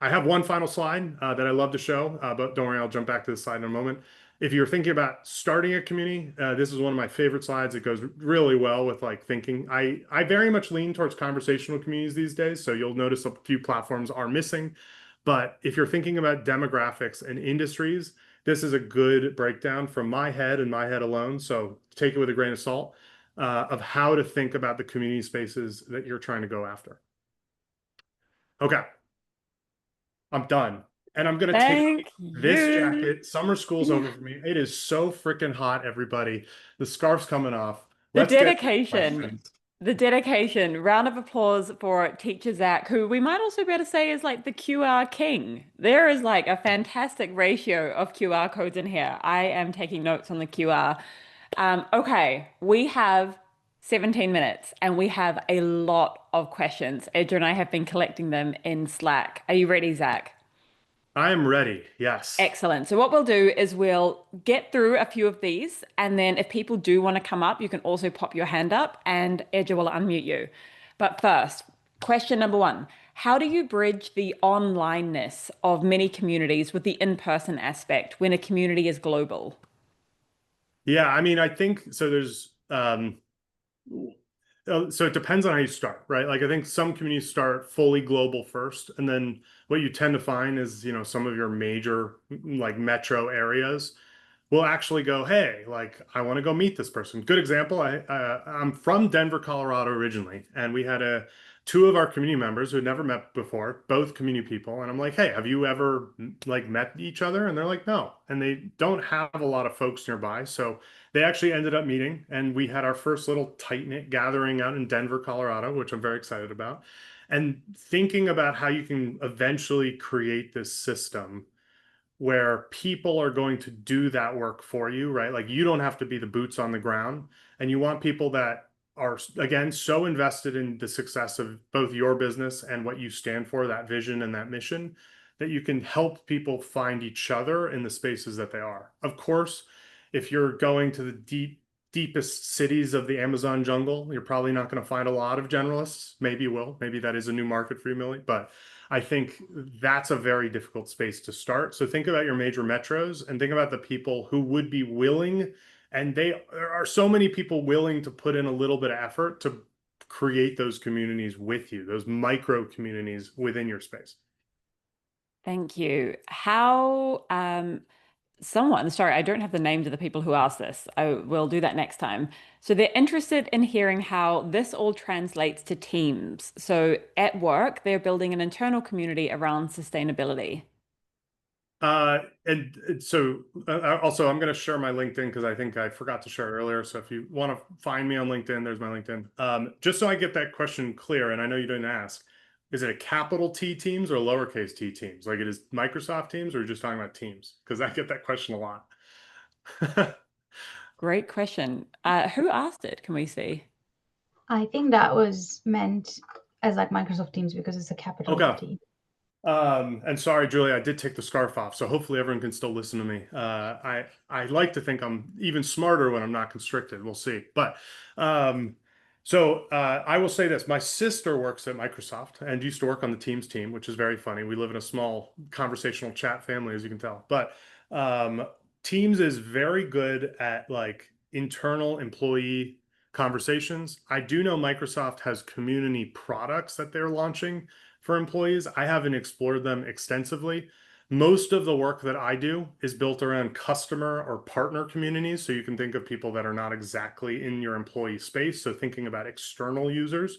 I have one final slide that I love to show, but don't worry, I'll jump back to the slide in a moment. If you're thinking about starting a community, this is one of my favorite slides. It goes really well with like thinking. I very much lean towards conversational communities these days. So you'll notice a few platforms are missing. But if you're thinking about demographics and industries, this is a good breakdown from my head and my head alone. So take it with a grain of salt of how to think about the community spaces that you're trying to go after. Okay, I'm done. And I'm going to take Thank this you. jacket. Summer school's over for me. It is so freaking hot, everybody. The scarf's coming off. The Let's get dedication, questions. the dedication. Round of applause for teacher Zach, who we might also be able to say is like the QR king. There is like a fantastic ratio of QR codes in here. I am taking notes on the QR. Okay, we have 17 minutes and we have a lot of questions. Edra and I have been collecting them in Slack. Are you ready, Zach? I am ready. Yes. Excellent. So what we'll do is we'll get through a few of these, and then if people do want to come up, you can also pop your hand up and Edja will unmute you. But first, question number one, how do you bridge the onlineness of many communities with the in-person aspect when a community is global? Yeah, I mean, I think so. So it depends on how you start, right? Like I think some communities start fully global first, and then what you tend to find is, some of your major like metro areas will actually go, hey, like I want to go meet this person. Good example. I'm from Denver, Colorado originally, and we had two of our community members who had never met before, both community people, and I'm like, hey, have you ever like met each other? And they're like, no, and they don't have a lot of folks nearby, so they actually ended up meeting, and we had our first little tight-knit gathering out in Denver, Colorado, which I'm very excited about. And thinking about how you can eventually create this system where people are going to do that work for you, right? Like you don't have to be the boots on the ground, and you want people that are, again, so invested in the success of both your business and what you stand for, that vision and that mission, that you can help people find each other in the spaces that they are. Of course, if you're going to the deepest cities of the Amazon jungle, you're probably not going to find a lot of generalists. Maybe you will. Maybe that is a new market for you, Millie. But I think that's a very difficult space to start. So think about your major metros and think about the people who would be willing. And there are so many people willing to put in a little bit of effort to create those communities with you, those micro communities within your space. Thank you. How, sorry, I don't have the names of the people who asked this. I will do that next time. So they're interested in hearing how this all translates to teams. So at work, they're building an internal community around sustainability. And so also I'm going to share my LinkedIn because I think I forgot to share earlier. So if you want to find me on LinkedIn, there's my LinkedIn. Just so I get that question clear, and I know you didn't ask, is it a capital T Teams or lowercase t Teams? Like it is Microsoft Teams, or are you just talking about Teams? Because I get that question a lot. Great question. Who asked it? Can we see? I think that was meant as like Microsoft Teams because it's a capital Okay. T. And sorry, Julie, I did take the scarf off, so hopefully everyone can still listen to me. I like to think I'm even smarter when I'm not constricted. We'll see. But I will say this: my sister works at Microsoft and used to work on the Teams team, which is very funny. We live in a small conversational chat family, as you can tell. But Teams is very good at like internal employee conversations. I do know Microsoft has community products that they're launching for employees. I haven't explored them extensively. Most of the work that I do is built around customer or partner communities. So you can think of people that are not exactly in your employee space. So thinking about external users.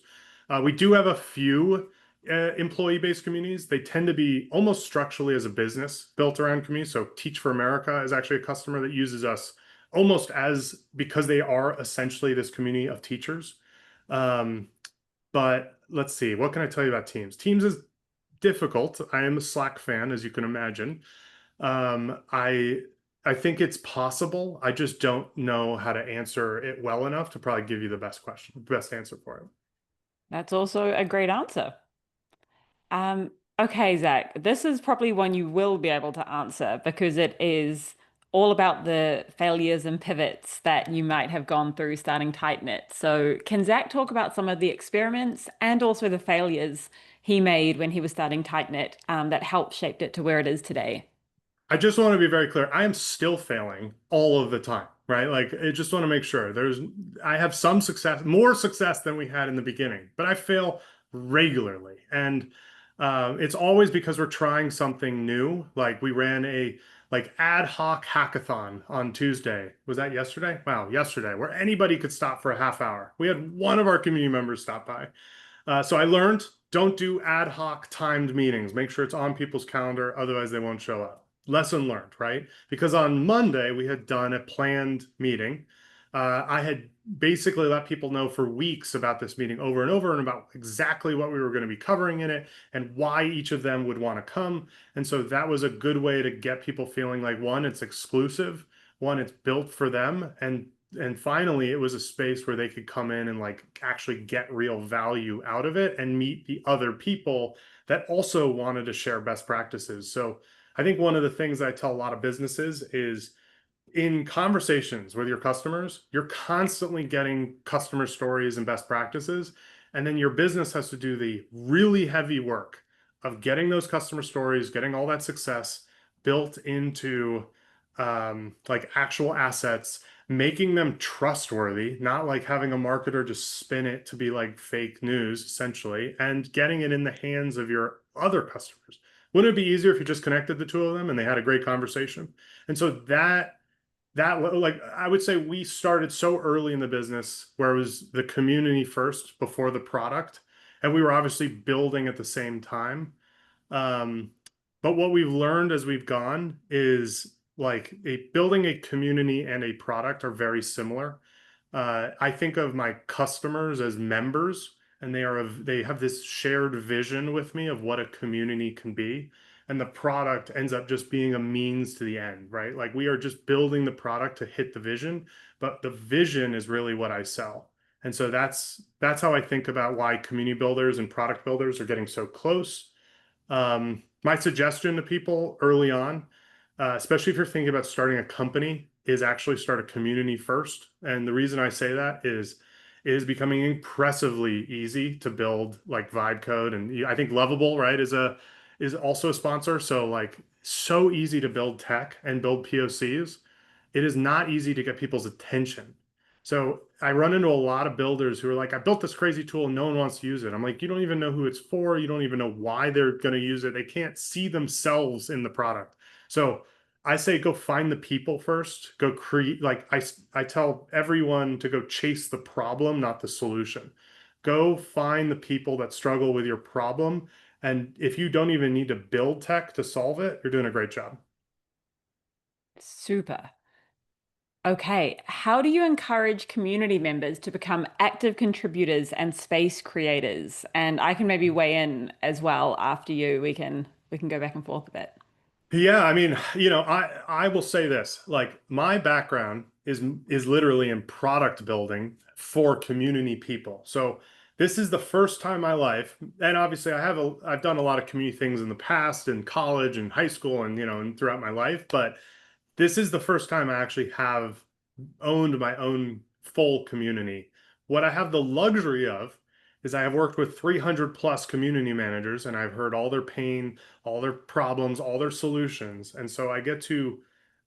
We do have a few employee-based communities. They tend to be almost structurally as a business built around communities. So Teach for America is actually a customer that uses us almost as because they are essentially this community of teachers. But let's see, what can I tell you about Teams? Teams is difficult. I am a Slack fan, as you can imagine. I think it's possible. I just don't know how to answer it well enough to probably give you the best answer for it. That's also a great answer. Okay, Zach, this is probably one you will be able to answer because it is all about the failures and pivots that you might have gone through starting Tightknit. So, can Zach talk about some of the experiments and also the failures he made when he was starting Tightknit that helped shaped it to where it is today? I just want to be very clear. I am still failing all of the time, right? Like, I just want to make sure I have some success, more success than we had in the beginning, but I fail regularly. And it's always because we're trying something new. Like we ran a like ad hoc hackathon on Tuesday. Was that yesterday? Wow, yesterday, where anybody could stop for a half hour. We had one of our community members stop by. So I learned don't do ad hoc timed meetings. Make sure it's on people's calendar, otherwise they won't show up. Lesson learned, right? Because on Monday we had done a planned meeting. I had basically let people know for weeks about this meeting over and over and about exactly what we were going to be covering in it and why each of them would want to come. And so that was a good way to get people feeling like one, it's exclusive, one, it's built for them, and finally it was a space where they could come in and like actually get real value out of it and meet the other people that also wanted to share best practices. So I think one of the things that I tell a lot of businesses is in conversations with your customers, you're constantly getting customer stories and best practices. And then your business has to do the really heavy work of getting those customer stories, getting all that success built into like actual assets, making them trustworthy, not like having a marketer just spin it to be like fake news, essentially, and getting it in the hands of your other customers. Wouldn't it be easier if you just connected the two of them and they had a great conversation? And so that like I would say we started so early in the business where it was the community first before the product, and we were obviously building at the same time. Um, but what we've learned as we've gone is like building a community and a product are very similar. I think of my customers as members, and they have this shared vision with me of what a community can be. And the product ends up just being a means to the end, right? Like we are just building the product to hit the vision, but the vision is really what I sell. And so that's how I think about why community builders and product builders are getting so close. My suggestion to people early on, especially if you're thinking about starting a company, is actually start a community first. And the reason I say that is it is becoming impressively easy to build like vibe code. And I think Lovable, right, is also a sponsor. So like so easy to build tech and build POCs. It is not easy to get people's attention. So I run into a lot of builders who are like, I built this crazy tool and no one wants to use it. I'm like, you don't even know who it's for. You don't even know why they're going to use it. They can't see themselves in the product. So I say go find the people first. Go create, like I tell everyone to go chase the problem, not the solution. Go find the people that struggle with your problem. And if you don't even need to build tech to solve it, you're doing a great job. Super. Okay, how do you encourage community members to become active contributors and space creators? And I can maybe weigh in as well after you. We can go back and forth a bit. Yeah, I mean, I will say this, like my background is literally in product building for community people. So this is the first time in my life, and obviously I've done a lot of community things in the past in college and high school and and throughout my life, but this is the first time I actually have owned my own full community. What I have the luxury of is I have worked with 300 plus community managers and I've heard all their pain, all their problems, all their solutions. And so I get to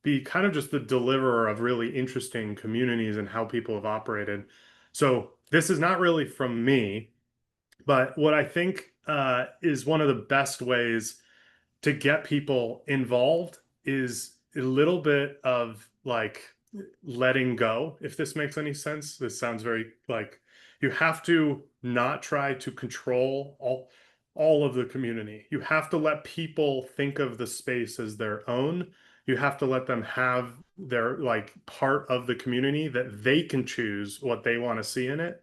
be kind of just the deliverer of really interesting communities and how people have operated. So this is not really from me, but what I think is one of the best ways to get people involved is a little bit of like letting go, if this makes any sense. This sounds very like you have to not try to control all of the community. You have to let people think of the space as their own. You have to let them have their like part of the community that they can choose what they want to see in it.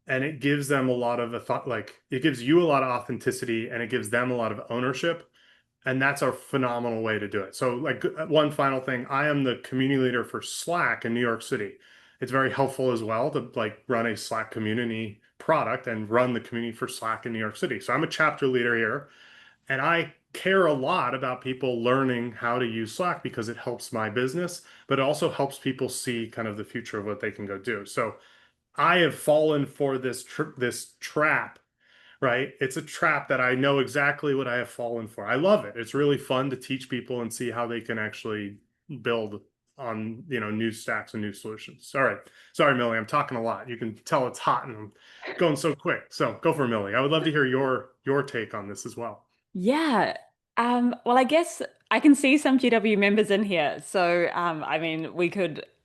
And it gives them a lot of a thought, like it gives you a lot of authenticity and it gives them a lot of ownership, and that's a phenomenal way to do it. So like one final thing, I am the community leader for Slack in New York City. It's very helpful as well to like run a Slack community product and run the community for Slack in New York City. So I'm a chapter leader here, and I care a lot about people learning how to use Slack because it helps my business, but it also helps people see kind of the future of what they can go do. So I have fallen for this trap, right? It's a trap that I know exactly what I have fallen for. I love it. It's really fun to teach people and see how they can actually build on, new stacks and new solutions. All right. Sorry, Millie, I'm talking a lot. You can tell it's hot and I'm going so quick. So go for Millie. I would love to hear your take on this as well. Yeah. Well, I guess I can see some GW members in here. So, I mean,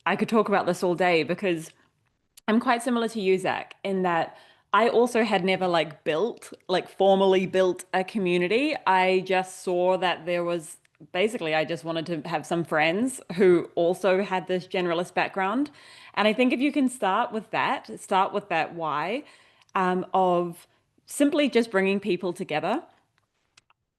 I could talk about this all day because I'm quite similar to you, Zach, in that I also had never like formally built a community. I just saw that there was basically, I just wanted to have some friends who also had this generalist background. And I think if you can start with that why, of simply just bringing people together.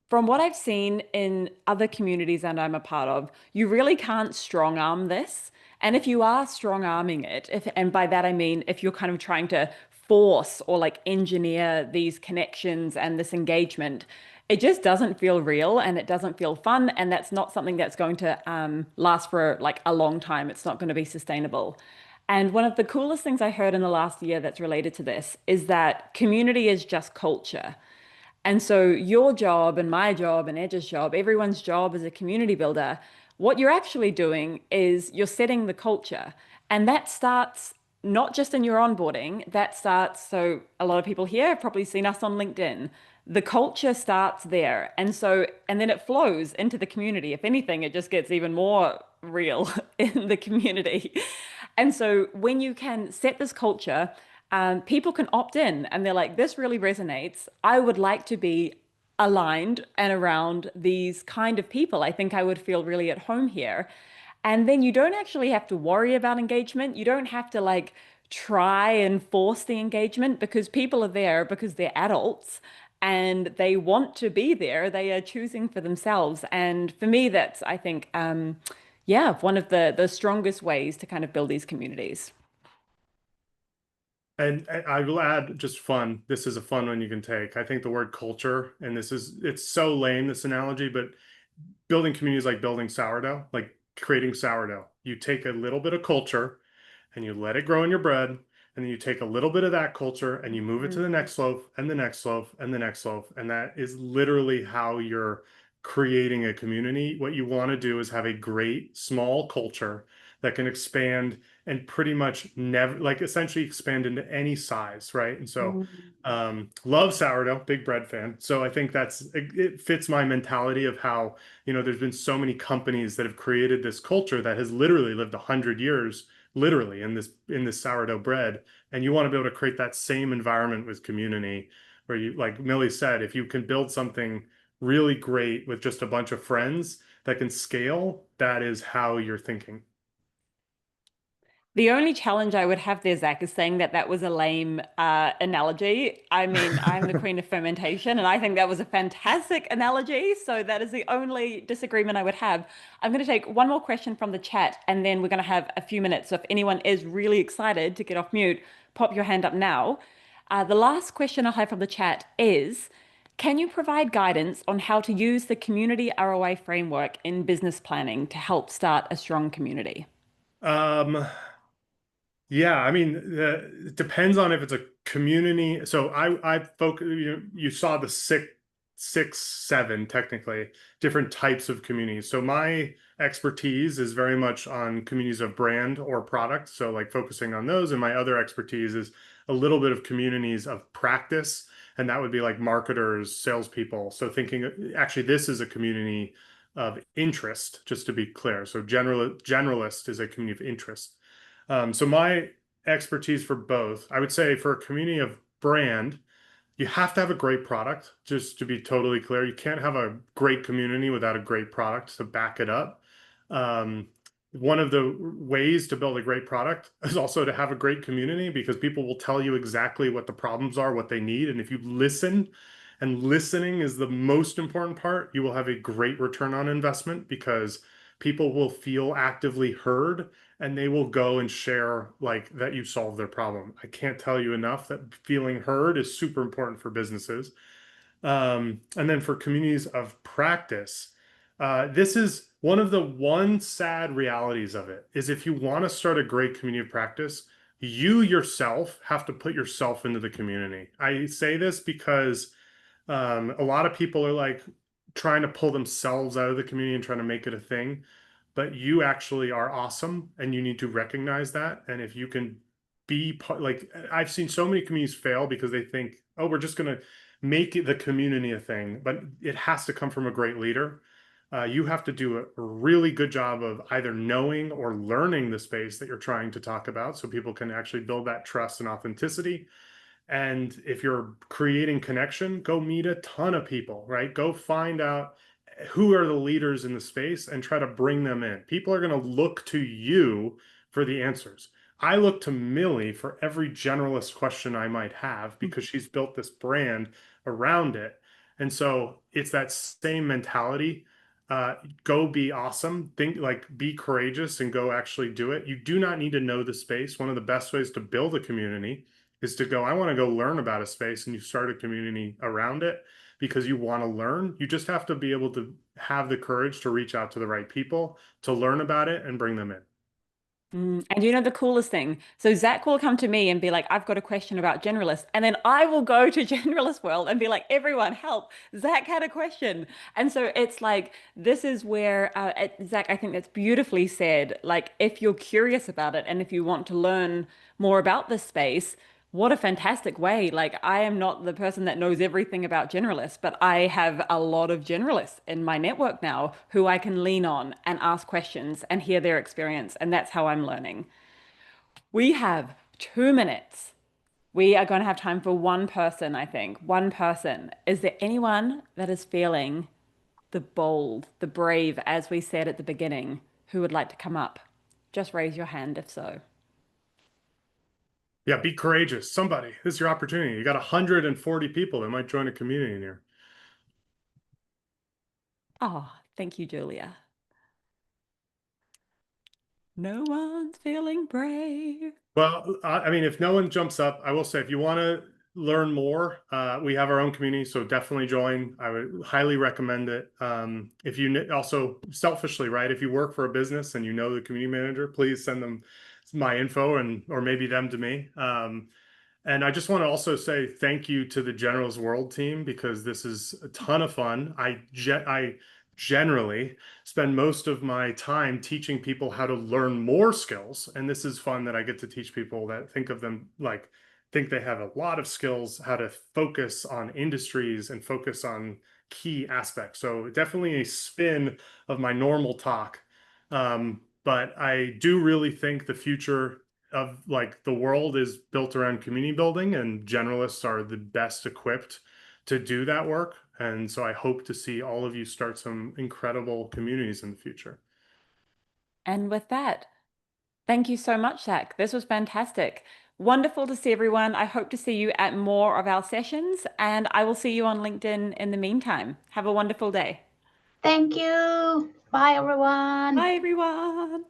From what I've seen in other communities that I'm a part of, you really can't strong arm this. And if you are strong arming it, and by that I mean if you're kind of trying to force or like engineer these connections and this engagement, it just doesn't feel real and it doesn't feel fun. And that's not something that's going to last for like a long time. It's not going to be sustainable. And one of the coolest things I heard in the last year that's related to this is that community is just culture. And so your job and my job and Edge's job, everyone's job as a community builder, what you're actually doing is you're setting the culture. And that starts not just in your onboarding, that starts, so a lot of people here have probably seen us on LinkedIn. The culture starts there. And then it flows into the community. If anything, it just gets even more real in the community. And so when you can set this culture, people can opt in and they're like, this really resonates. I would like to be aligned and around these kind of people. I think I would feel really at home here. And then you don't actually have to worry about engagement. You don't have to like try and force the engagement because people are there because they're adults and they want to be there. They are choosing for themselves. And for me, that's, I think, yeah, one of the strongest ways to kind of build these communities. And I will add just fun. This is a fun one you can take. I think the word culture, and it's so lame, this analogy, but building communities like building sourdough, like creating sourdough. You take a little bit of culture and you let it grow in your bread, and then you take a little bit of that culture and you move it to the next loaf and the next loaf and the next loaf. And that is literally how you're creating a community. What you want to do is have a great small culture that can expand and pretty much never, like essentially expand into any size, right? And so love sourdough, big bread fan. So I think it fits my mentality of how, there's been so many companies that have created this culture that has literally lived 100 years, literally in this sourdough bread. And you want to be able to create that same environment with community where you, like Millie said, if you can build something really great with just a bunch of friends that can scale, that is how you're thinking. The only challenge I would have there, Zach, is saying that that was a lame analogy. I mean, I'm the queen of fermentation, and I think that was a fantastic analogy. So that is the only disagreement I would have. I'm going to take one more question from the chat, and then we're going to have a few minutes. So if anyone is really excited to get off mute, pop your hand up now. The last question I'll have from the chat is, can you provide guidance on how to use the community ROI framework in business planning to help start a strong community? Um, Yeah, I mean, it depends on if it's a community. So I focus. You saw the six, seven technically different types of communities. So my expertise is very much on communities of brand or product. So like focusing on those, and my other expertise is a little bit of communities of practice, and that would be like marketers, salespeople. So thinking actually this is a community of interest, just to be clear. So generalist is a community of interest. So my expertise for both, I would say for a community of brand, you have to have a great product, just to be totally clear. You can't have a great community without a great product to back it up. Um, One of the ways to build a great product is also to have a great community, because people will tell you exactly what the problems are, what they need. And if you listen, and listening is the most important part, you will have a great return on investment, because people will feel actively heard, and they will go and share like that you solved their problem. I can't tell you enough that feeling heard is super important for businesses. And then for communities of practice, this is one of the sad realities of it is if you want to start a great community of practice, you yourself have to put yourself into the community. I say this because a lot of people are like trying to pull themselves out of the community and trying to make it a thing, but you actually are awesome and you need to recognize that. And if you can be part, like I've seen so many communities fail because they think, oh, we're just going to make the community a thing, but it has to come from a great leader. You have to do a really good job of either knowing or learning the space that you're trying to talk about so people can actually build that trust and authenticity. And if you're creating connection, go meet a ton of people, right? Go find out who are the leaders in the space and try to bring them in. People are going to look to you for the answers. I look to Millie for every generalist question I might have because she's built this brand around it. And so it's that same mentality. Go be awesome. Think like be courageous and go actually do it. You do not need to know the space. One of the best ways to build a community is to go, I want to go learn about a space, and you start a community around it because you want to learn. You just have to be able to have the courage to reach out to the right people to learn about it and bring them in. And you know the coolest thing? So Zach will come to me and be like, I've got a question about generalists. And then I will go to generalist world and be like, everyone help. Zach had a question. And so it's like, this is where, Zach, I think that's beautifully said. Like, if you're curious about it and if you want to learn more about this space, what a fantastic way. Like, I am not the person that knows everything about generalists, but I have a lot of generalists in my network now who I can lean on and ask questions and hear their experience. And that's how I'm learning. We have 2 minutes. We are going to have time for one person, I think. One person. Is there anyone that is feeling the bold, the brave, as we said at the beginning, who would like to come up? Just raise your hand if so. Yeah, be courageous. Somebody, this is your opportunity. You got 140 people that might join a community in here. Oh, thank you, Julia. No one's feeling brave. Well, I mean, if no one jumps up, I will say if you want to learn more, we have our own community, so definitely join. I would highly recommend it. If you also selfishly, right, if you work for a business and you know the community manager, please send them my info and or maybe them to me. And I just want to also say thank you to the Generals World team because this is a ton of fun. I generally spend most of my time teaching people how to learn more skills. And this is fun that I get to teach people that think of them like think they have a lot of skills, how to focus on industries and focus on key aspects. So definitely a spin of my normal talk. But I do really think the future of like the world is built around community building, and generalists are the best equipped to do that work. And so I hope to see all of you start some incredible communities in the future. And with that, thank you so much, Zach. This was fantastic. Wonderful to see everyone. I hope to see you at more of our sessions, and I will see you on LinkedIn in the meantime. Have a wonderful day. Thank you. Bye, everyone. Bye, everyone.